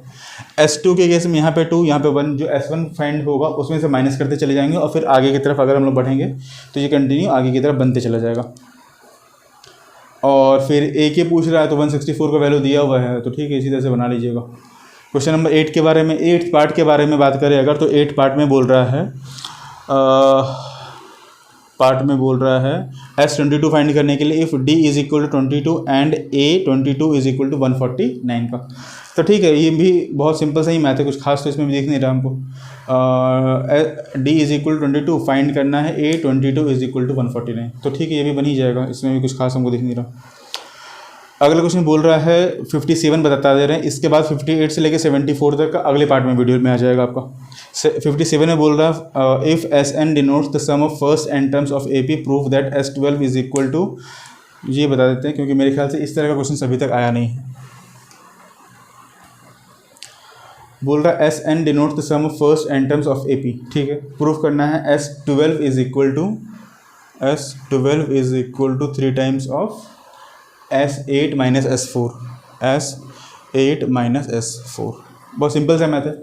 S2 के केस में यहाँ पे 2, यहाँ पे 1, जो S1 फाइंड होगा उसमें से माइनस करते चले जाएंगे और फिर आगे की तरफ अगर हम लोग बढ़ेंगे तो ये कंटिन्यू आगे की तरफ बनते चला जाएगा। और फिर AK पूछ रहा है तो 164 का वैल्यू दिया हुआ है, तो ठीक है, इसी तरह से बना लीजिएगा। क्वेश्चन नंबर 8 के बारे में, 8th पार्ट के बारे में बात करें अगर, तो 8th पार्ट में बोल रहा है S22 फाइंड करने के लिए if D is equal to 22 and A22 is equal to 149 का। तो ठीक है, ये भी बहुत सिंपल सा ही मैथ है, कुछ खास तो इसमें भी दिख नहीं रहा हमको। D is equal to 22 find करना है, A22 इज इक्वल टू 149, तो ठीक है ये भी बन ही जाएगा, इसमें भी कुछ खास हमको दिख नहीं रहा। अगला क्वेश्चन बोल रहा है 57 बता दे रहे हैं, इसके बाद 58 से लेकर 74 तक का अगले पार्ट में वीडियो में आ जाएगा आपका। 57 में बोल रहा है if SN denotes the sum of first N terms of AP proof that S12 is equal to, ये बता देते हैं क्योंकि मेरे ख्याल से इस तरह का क्वेश्चन अभी तक आया नहीं है। बोल रहा है SN denotes the sum of first N terms of AP, ठीक है, प्रूफ करना है S12 is equal to 3 times of S8 minus S4, S8 minus S4, बहुत सिंपल सा मैथ है।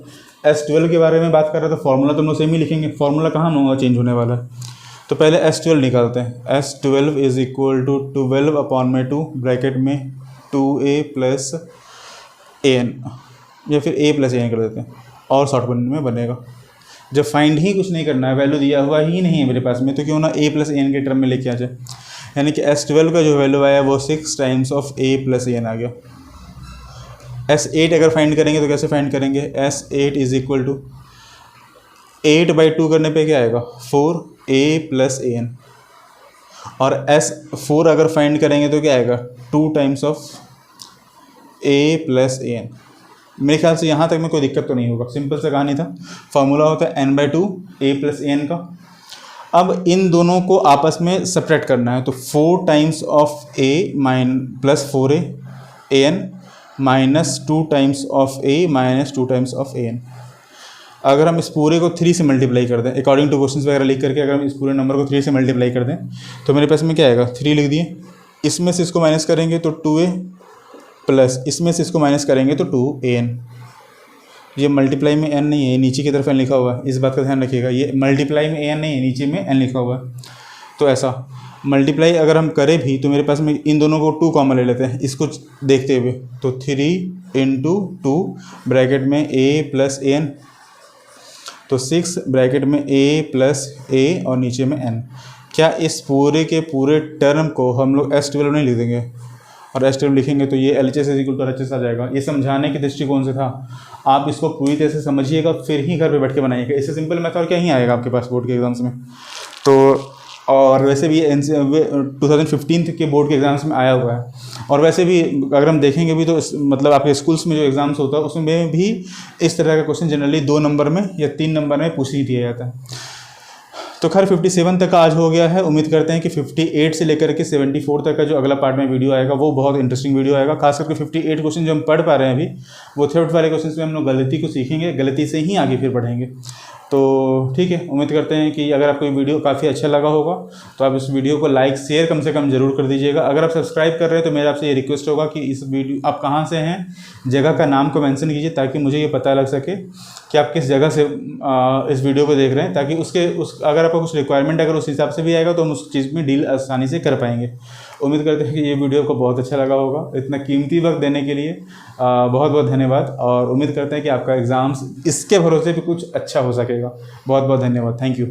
S12 के बारे में बात कर रहे हैं तो फॉर्मूला तो हम लोग सेम ही लिखेंगे, फॉर्मूला कहाँ होगा चेंज होने वाला है। तो पहले S12 निकालते हैं, S12 is equal to 12/2 bracket में 2A प्लस AN, या फिर A प्लस AN कर देते हैं और शॉर्ट में बनेगा। जब फाइंड ही कुछ नहीं करना है, वैल्यू दिया हुआ ही नहीं है मेरे पास में, तो क्यों ना A प्लस AN के टर्म में लेके आ जाए, यानी कि S12 का जो वैल्यू आया वो 6 times of A plus AN आ गया। S8 अगर फाइंड करेंगे तो कैसे फाइंड करेंगे, S8 इज इक्वल टू 8/2 करने पे क्या आएगा 4A प्लस AN, और S4 अगर फाइंड करेंगे तो क्या आएगा 2 times of A plus AN। मेरे ख्याल से यहाँ तक में कोई दिक्कत तो नहीं होगा, सिंपल सा कहानी था। फॉर्मूला होता है n/2 A प्लस AN का। अब इन दोनों को आपस में सब्ट्रैक्ट करना है, तो 4 times of A plus 4A AN minus 2 times of A minus 2 times of AN। अगर हम इस पूरे को 3 से मल्टीप्लाई कर दें, अकॉर्डिंग टू क्वेश्चंस वगैरह लिख करके अगर हम इस पूरे नंबर को 3 से मल्टीप्लाई कर दें तो मेरे पास में क्या आएगा 3 लिख दिए, इसमें से इसको माइनस करेंगे तो 2A प्लस इसमें से इसको माइनस करेंगे तो 2AN। ये मल्टीप्लाई में n नहीं है, नीचे की तरफ n लिखा हुआ है, इस बात का ध्यान रखिएगा, ये मल्टीप्लाई में n नहीं है, नीचे में n लिखा हुआ है। तो ऐसा मल्टीप्लाई अगर हम करें भी तो मेरे पास में इन दोनों को 2 कॉमन ले लेते हैं इसको देखते हुए, तो 3 इंटू 2 ब्रैकेट में A प्लस AN, तो 6 ब्रैकेट में A प्लस A और नीचे में n। क्या इस पूरे के पूरे टर्म को हम लोग S12 नहीं लिख देंगे, और S12 लिखेंगे तो ये LHS is equal to RHS आ जाएगा। ये समझाने के दृष्टिकोण से था, आप इसको पूरी तरह से समझिएगा फिर ही घर पे बैठ के बनाइएगा, इससे सिंपल मैथ और क्या ही आएगा आपके पास बोर्ड के एग्जाम्स में। तो और वैसे भी 2015 के बोर्ड के एग्ज़ाम्स में आया हुआ है, और वैसे भी अगर हम देखेंगे भी तो मतलब आपके स्कूल्स में जो एग्ज़ाम्स होता है उसमें भी इस तरह का क्वेश्चन जनरली 2 नंबर में या 3 नंबर में पूछ ही दिया जाता है। तो खैर 57 तक का आज हो गया है। उम्मीद करते हैं कि 58 से लेकर के 74 तक का जो अगला पार्ट में वीडियो आएगा वो बहुत इंटरेस्टिंग वीडियो आएगा। खास करके 58 क्वेश्चन जो हम पढ़ पा रहे हैं अभी, वो थर्ड वाले क्वेश्चन में हम लोग गलती को सीखेंगे, गलती से ही आगे फिर बढ़ेंगे। तो ठीक है, उम्मीद करते हैं कि अगर आपको ये वीडियो काफ़ी अच्छा लगा होगा तो आप इस वीडियो को लाइक शेयर कम से कम ज़रूर कर दीजिएगा। अगर आप सब्सक्राइब कर रहे हैं तो मेरा आपसे ये रिक्वेस्ट होगा कि इस वीडियो आप कहाँ से हैं, जगह का नाम को मेंशन कीजिए ताकि मुझे ये पता लग सके कि आप किस जगह से इस वीडियो को देख रहे हैं, ताकि अगर आपका कुछ रिक्वायरमेंट अगर उस हिसाब से भी आएगा तो हम उस चीज़ में डील आसानी से कर पाएंगे। उम्मीद करते हैं कि ये वीडियो को बहुत अच्छा लगा होगा। इतना कीमती वक्त देने के लिए बहुत बहुत धन्यवाद, और उम्मीद करते हैं कि आपका एग्ज़ाम्स इसके भरोसे भी कुछ अच्छा हो सकेगा। बहुत बहुत धन्यवाद, थैंक यू।